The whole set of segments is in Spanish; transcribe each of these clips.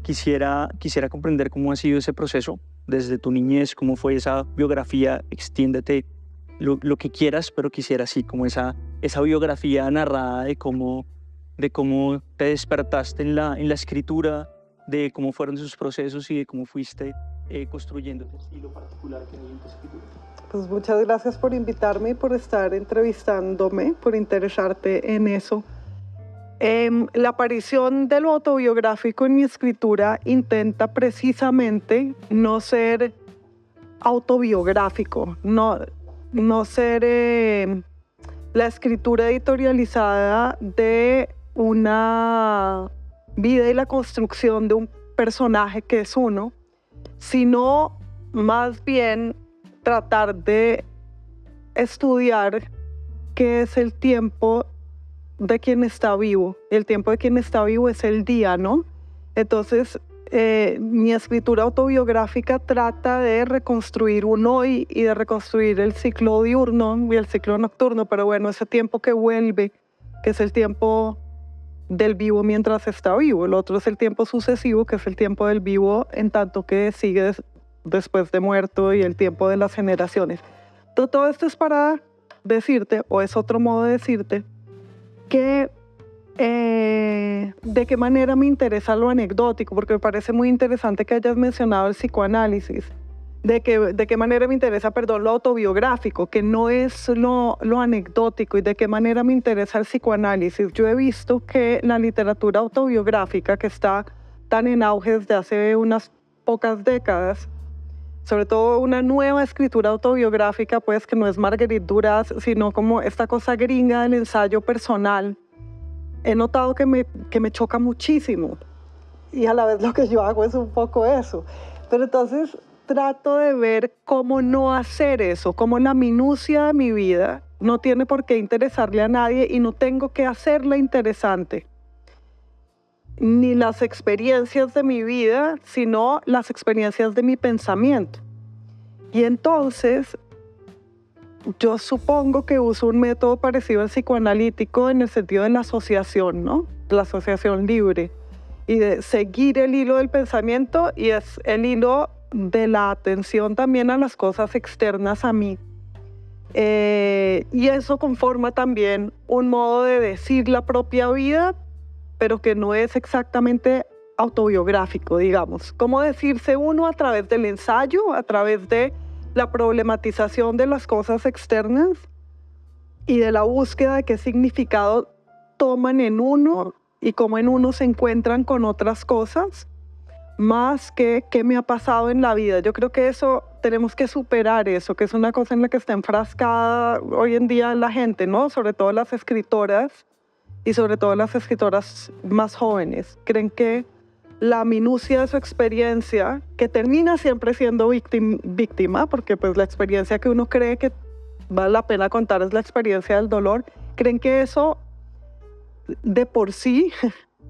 Quisiera comprender cómo ha sido ese proceso desde tu niñez, cómo fue esa biografía, extiéndete lo que quieras, pero quisiera así como esa biografía narrada de cómo te despertaste en la escritura, de cómo fueron esos procesos y de cómo fuiste construyendo tu estilo particular que hay en tu escritura. Pues muchas gracias por invitarme y por estar entrevistándome, por interesarte en eso. La aparición de lo autobiográfico en mi escritura intenta precisamente no ser autobiográfico, no ser la escritura editorializada de una vida y la construcción de un personaje que es uno, sino más bien tratar de estudiar qué es el tiempo de quien está vivo. El tiempo de quien está vivo es el día, ¿no? Entonces, mi escritura autobiográfica trata de reconstruir un hoy y de reconstruir el ciclo diurno y el ciclo nocturno, pero bueno, ese tiempo que vuelve, que es el tiempo del vivo mientras está vivo. El otro es el tiempo sucesivo, que es el tiempo del vivo en tanto que sigue después de muerto, y el tiempo de las generaciones. Entonces, todo esto es para decirte, o es otro modo de decirte, que de qué manera me interesa lo anecdótico, porque me parece muy interesante que hayas mencionado el psicoanálisis, de qué manera me interesa, lo autobiográfico, que no es lo anecdótico, y de qué manera me interesa el psicoanálisis. Yo he visto que la literatura autobiográfica, que está tan en auge desde hace unas pocas décadas, sobre todo una nueva escritura autobiográfica, pues que no es Marguerite Duras, sino como esta cosa gringa del ensayo personal, he notado que me choca muchísimo. Y a la vez lo que yo hago es un poco eso. Pero entonces trato de ver cómo no hacer eso, cómo la minucia de mi vida no tiene por qué interesarle a nadie y no tengo que hacerla interesante. Ni las experiencias de mi vida, sino las experiencias de mi pensamiento. Y entonces, yo supongo que uso un método parecido al psicoanalítico en el sentido de la asociación, ¿no? La asociación libre. Y de seguir el hilo del pensamiento, y es el hilo de la atención también a las cosas externas a mí. Y eso conforma también un modo de decir la propia vida, pero que no es exactamente autobiográfico, digamos. ¿Cómo decirse uno a través del ensayo, a través de la problematización de las cosas externas y de la búsqueda de qué significado toman en uno y cómo en uno se encuentran con otras cosas, más que qué me ha pasado en la vida? Yo creo que eso, tenemos que superar eso, que es una cosa en la que está enfrascada hoy en día la gente, ¿no? Sobre todo las escritoras, y sobre todo las escritoras más jóvenes, creen que la minucia de su experiencia, que termina siempre siendo víctima, porque pues la experiencia que uno cree que vale la pena contar es la experiencia del dolor, creen que eso de por sí,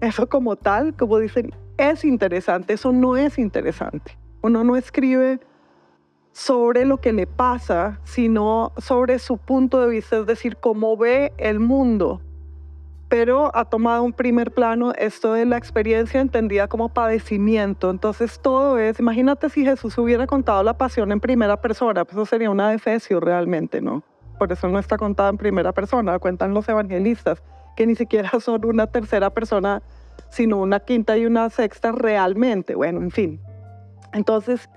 eso como tal, como dicen, es interesante. Eso no es interesante. Uno no escribe sobre lo que le pasa, sino sobre su punto de vista, es decir, cómo ve el mundo. Pero ha tomado un primer plano esto de la experiencia entendida como padecimiento. Entonces todo es, imagínate si Jesús hubiera contado la pasión en primera persona, pues eso sería una defecio realmente, ¿no? Por eso no está contada en primera persona, cuentan los evangelistas, que ni siquiera son una tercera persona, sino una quinta y una sexta realmente. Bueno, en fin. Entonces,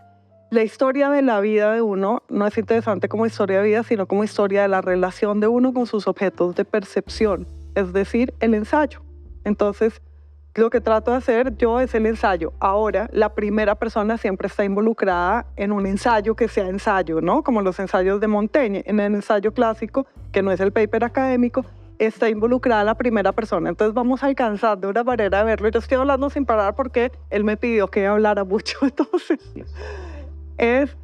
la historia de la vida de uno no es interesante como historia de vida, sino como historia de la relación de uno con sus objetos de percepción, es decir, el ensayo. Entonces, lo que trato de hacer yo es el ensayo. Ahora, la primera persona siempre está involucrada en un ensayo que sea ensayo, ¿no? Como los ensayos de Montaigne. En el ensayo clásico, que no es el paper académico, está involucrada la primera persona. Entonces vamos alcanzando una manera de verlo. Yo estoy hablando sin parar porque él me pidió que hablara mucho. Entonces, es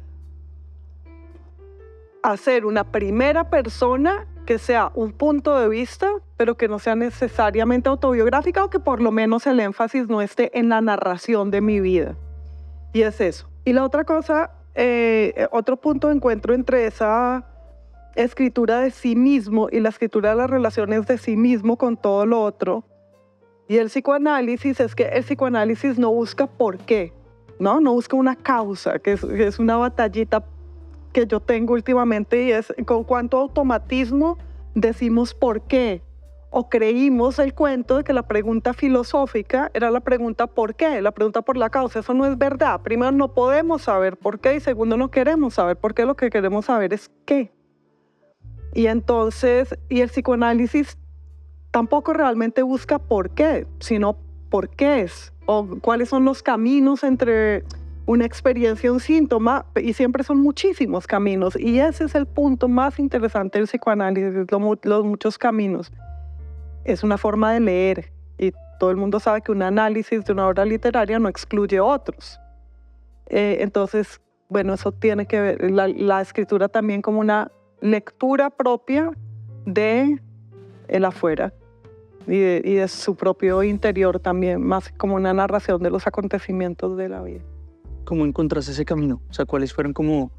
hacer una primera persona que sea un punto de vista, pero que no sea necesariamente autobiográfica, o que por lo menos el énfasis no esté en la narración de mi vida. Y es eso. Y la otra cosa, otro punto de encuentro entre esa escritura de sí mismo y la escritura de las relaciones de sí mismo con todo lo otro, Y el psicoanálisis es que el psicoanálisis no busca por qué, ¿no? No busca una causa, que es una batallita que yo tengo últimamente, y es con cuánto automatismo decimos por qué, o creímos el cuento de que la pregunta filosófica era la pregunta por qué, la pregunta por la causa. Eso no es verdad. Primero, no podemos saber por qué, y segundo, no queremos saber por qué. Lo que queremos saber es qué. Y entonces, y el psicoanálisis tampoco realmente busca por qué, sino por qué es, o cuáles son los caminos entre una experiencia y un síntoma, y siempre son muchísimos caminos, y ese es el punto más interesante del psicoanálisis, los muchos caminos. Es una forma de leer, y todo el mundo sabe que un análisis de una obra literaria no excluye otros. Entonces, bueno, eso tiene que ver, la escritura también como una lectura propia de el afuera y de su propio interior también, más como una narración de los acontecimientos de la vida. ¿Cómo encontraste ese camino? O sea, ¿cuáles fueron como...?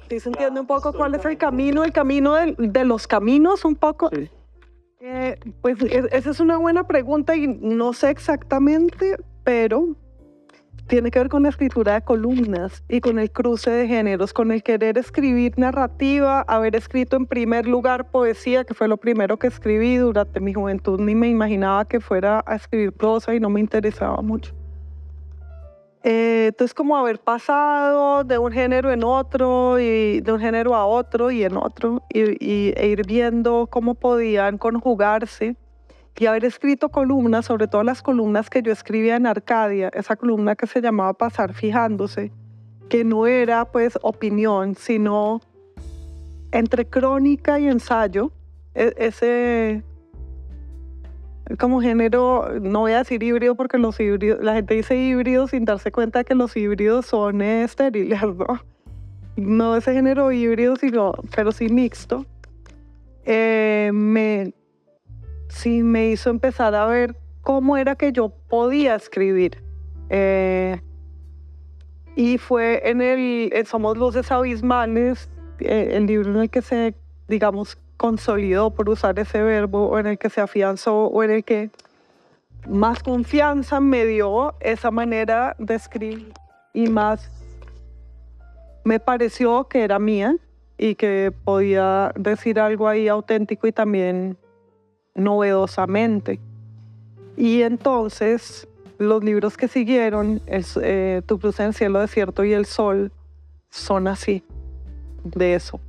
¿Sí se entiende un poco cuál es el camino de los caminos un poco? Sí. Pues esa es una buena pregunta y no sé exactamente, pero tiene que ver con la escritura de columnas y con el cruce de géneros, con el querer escribir narrativa, haber escrito en primer lugar poesía, que fue lo primero que escribí durante mi juventud. Ni me imaginaba que fuera a escribir prosa y no me interesaba mucho. Entonces, como haber pasado de un género en otro, y de un género a otro y en otro, e ir viendo cómo podían conjugarse, y haber escrito columnas, sobre todo las columnas que yo escribía en Arcadia, esa columna que se llamaba Pasar Fijándose, que no era pues opinión, sino entre crónica y ensayo, ese como género, no voy a decir híbrido porque los híbridos, la gente dice híbrido sin darse cuenta de que los híbridos son estériles, ¿no? No ese género híbrido, sino, pero sí mixto. Sí me hizo empezar a ver cómo era que yo podía escribir. Y fue en Somos Luces Abismales, el libro en el que se, digamos, consolidó, por usar ese verbo, o en el que se afianzó, o en el que más confianza me dio esa manera de escribir, y más me pareció que era mía y que podía decir algo ahí auténtico y también novedosamente. Y entonces los libros que siguieron, Tu cruz en el cielo desierto y El sol, son así, de eso,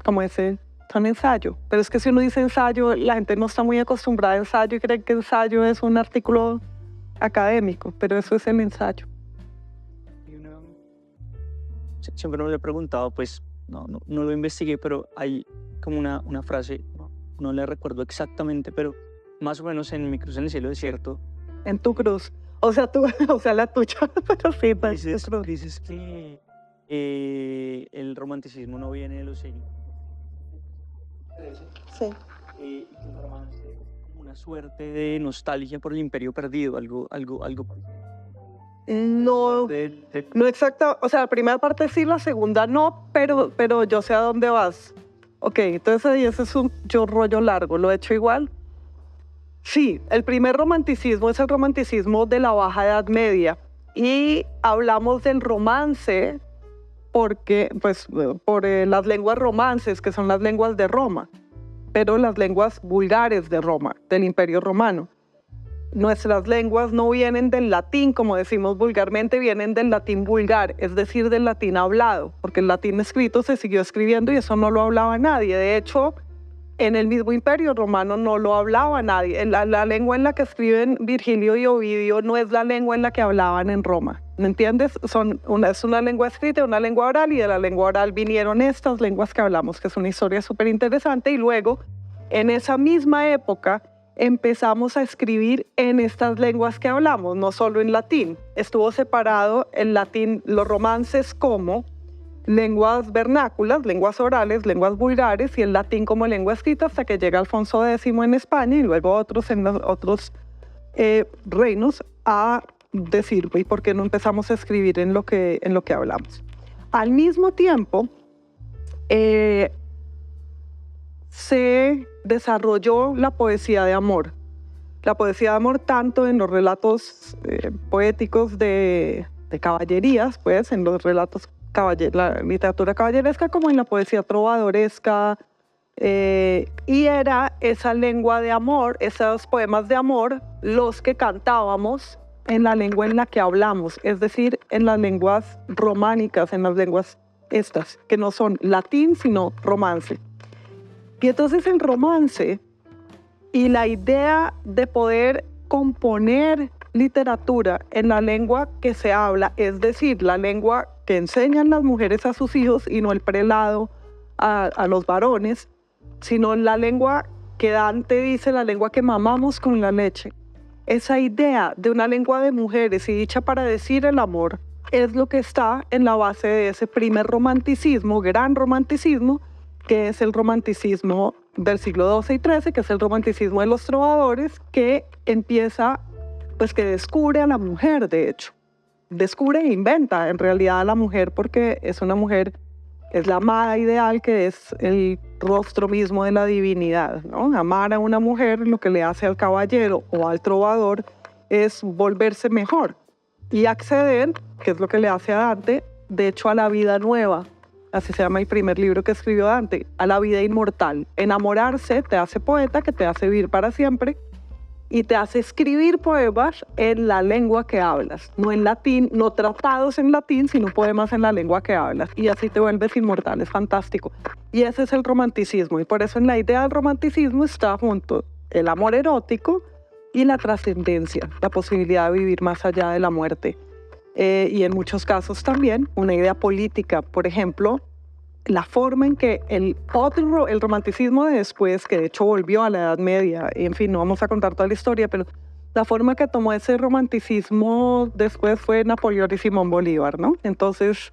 como ese, son ensayo. Pero es que si uno dice ensayo, la gente no está muy acostumbrada a ensayo y cree que ensayo es un artículo académico, pero eso es el ensayo. Siempre me lo he preguntado, pues no lo investigué, pero hay como una frase, no la recuerdo exactamente, pero más o menos en Mi cruz en el cielo desierto. En tu cruz, o sea, la tuya, pero sí, dices que el romanticismo no viene de los siglos. Sí. Y que el romance es como una suerte de nostalgia por el imperio perdido, algo. No exacta, o sea, la primera parte sí, la segunda no, pero yo sé a dónde vas. Ok, entonces ese es un rollo largo, ¿lo he hecho igual? Sí, el primer romanticismo es el romanticismo de la Baja Edad Media, y hablamos del romance porque, pues, por las lenguas romances, que son las lenguas de Roma, pero las lenguas vulgares de Roma, del Imperio Romano. Nuestras lenguas no vienen del latín, como decimos vulgarmente, vienen del latín vulgar, es decir, del latín hablado, porque el latín escrito se siguió escribiendo y eso no lo hablaba nadie. De hecho, en el mismo Imperio Romano no lo hablaba nadie. La lengua en la que escriben Virgilio y Ovidio no es la lengua en la que hablaban en Roma. ¿Me entiendes? Es una lengua escrita, una lengua oral, y de la lengua oral vinieron estas lenguas que hablamos, que es una historia súper interesante. Y luego, en esa misma época, empezamos a escribir en estas lenguas que hablamos, no solo en latín. Estuvo separado el latín, los romances como lenguas vernáculas, lenguas orales, lenguas vulgares, y el latín como lengua escrita, hasta que llega Alfonso X en España y luego otros en los otros reinos a decir, ¿y por qué no empezamos a escribir en lo que hablamos? Al mismo tiempo, se desarrolló la poesía de amor, La poesía de amor tanto en los relatos poéticos de caballerías, pues, en los relatos la literatura caballeresca, como en la poesía trovadoresca, y era esa lengua de amor, esos poemas de amor, los que cantábamos en la lengua en la que hablamos, es decir, en las lenguas románicas, en las lenguas estas, que no son latín, sino romance. Y entonces el romance y la idea de poder componer literatura en la lengua que se habla, es decir, la lengua que enseñan las mujeres a sus hijos y no el prelado a los varones, sino la lengua que Dante dice, la lengua que mamamos con la leche. Esa idea de una lengua de mujeres y dicha para decir el amor es lo que está en la base de ese primer romanticismo, gran romanticismo, que es el romanticismo del siglo XII y XIII, que es el romanticismo de los trovadores, que empieza, pues que descubre a la mujer, de hecho. Descubre e inventa en realidad a la mujer porque es una mujer, es la amada ideal, que es el rostro mismo de la divinidad, ¿no? Amar a una mujer lo que le hace al caballero o al trovador es volverse mejor y acceder, que es lo que le hace a Dante, de hecho a la vida nueva. Así se llama el primer libro que escribió Dante, a la vida inmortal. Enamorarse te hace poeta, que te hace vivir para siempre, y te hace escribir poemas en la lengua que hablas, no en latín, no tratados en latín, sino poemas en la lengua que hablas, y así te vuelves inmortal, es fantástico. Y ese es el romanticismo, y por eso en la idea del romanticismo está junto el amor erótico y la trascendencia, la posibilidad de vivir más allá de la muerte. Y en muchos casos también una idea política, por ejemplo, la forma en que el romanticismo de después, que de hecho volvió a la Edad Media, y en fin, no vamos a contar toda la historia, pero la forma que tomó ese romanticismo después fue Napoleón y Simón Bolívar, ¿no? Entonces,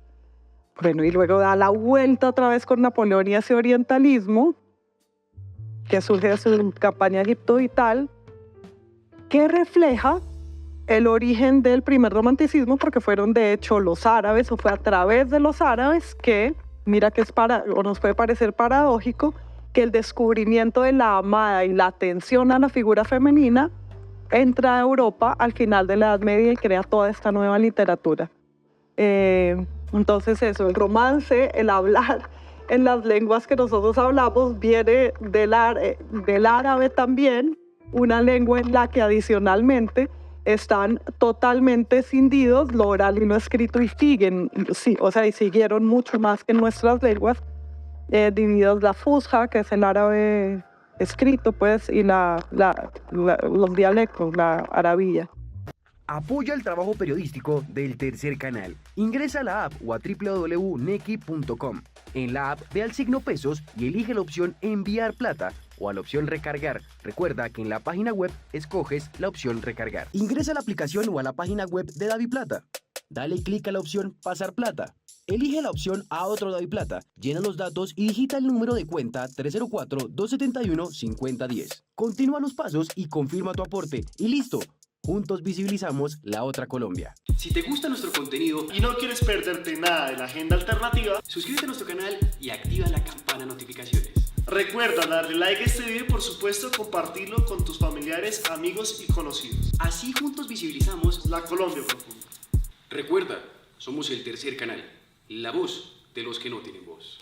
bueno, y luego da la vuelta otra vez con Napoleón y ese orientalismo, que surge de su campaña Egipto y tal, que refleja el origen del primer romanticismo, porque fueron de hecho los árabes, o fue a través de los árabes que, mira que o nos puede parecer paradójico, que el descubrimiento de la amada y la atención a la figura femenina entra a Europa al final de la Edad Media y crea toda esta nueva literatura. Entonces eso, el romance, el hablar en las lenguas que nosotros hablamos, viene del árabe también, una lengua en la que adicionalmente están totalmente escindidos lo oral y lo escrito, y siguen, sí, o sea, y siguieron mucho más que en nuestras lenguas, divididos la fusha, que es el árabe escrito, pues, y los dialectos, la arabilla. Apoya el trabajo periodístico del Tercer Canal. Ingresa a la app o a www.nequi.com. En la app ve al signo pesos y elige la opción enviar plata o a la opción recargar. Recuerda que en la página web escoges la opción recargar. Ingresa a la aplicación o a la página web de DaviPlata. Dale clic a la opción pasar plata. Elige la opción a otro DaviPlata. Llena los datos y digita el número de cuenta 304-271-5010. Continúa los pasos y confirma tu aporte. Y listo. Juntos visibilizamos la otra Colombia. Si te gusta nuestro contenido y no quieres perderte nada de la agenda alternativa, suscríbete a nuestro canal y activa la campana de notificaciones. Recuerda darle like a este video y por supuesto compartirlo con tus familiares, amigos y conocidos. Así juntos visibilizamos la Colombia profunda. Recuerda, somos el Tercer Canal, la voz de los que no tienen voz.